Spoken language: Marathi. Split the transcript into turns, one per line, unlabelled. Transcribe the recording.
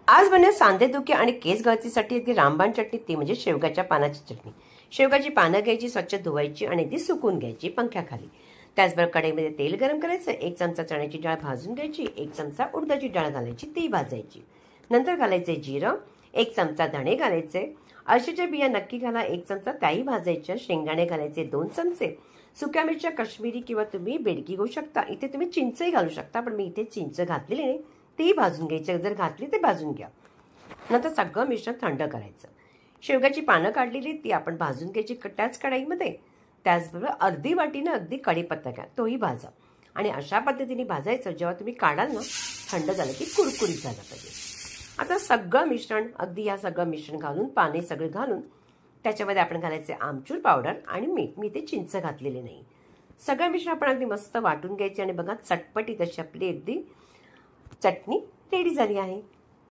आज बनवूया सांधेदुखी आणि केस गळतीसाठी अगदी रामबाण चटणी, ती म्हणजे शेवगाच्या पानाची चटणी। शेवगाची पानं घ्यायची, स्वच्छ धुवायची आणि ती सुकून घ्यायची पंख्याखाली। त्याचबरोबर कढईमध्ये तेल गरम करायचं, 1 चमचा चण्याची डाळ भाजून घ्यायची, 1 चमचा उडदाची डाळ घालायची, ती भाजायची। नंतर घालायचे जिरं, 1 चमचा धणे घालायचे, अळशीच्या बिया नक्की घाला, 1 चमचा त्याही भाजायच्या, शेंगदाणे घालायचे 2 चमचे, सुक्या मिरच्या काश्मीरी किंवा तुम्ही बेडगी घेऊ शकता, इथे तुम्ही चिंचही घालू शकता, पण मी इथे चिंच घातलेली नाही, ती भाजून घ्यायची, जर घातली ते भाजून घ्या। नंतर सगळं मिश्रण थंड करायचं। शेवगाची पानं काढलेली ती आपण भाजून घ्यायची त्याच कढईमध्ये। त्याचबरोबर अर्धी वाटीनं अगदी कढीपत्ता घ्या, तोही भाजा आणि अशा पद्धतीने भाजायचं, जेव्हा तुम्ही काढाल ना थंड झालं की कुरकुरीत झालं पाहिजे। आता सगळं मिश्रण, अगदी या सगळं मिश्रण घालून, पाने सगळे घालून त्याच्यामध्ये आपण घालायचे आमचूर पावडर आणि मीठ, मी ते चिंच घातलेले नाही। सगळं मिश्रण आपण अगदी मस्त वाटून घ्यायचे आणि बघा चटपटीत अशी आपली अगदी चटणी रेडी झाली आहे।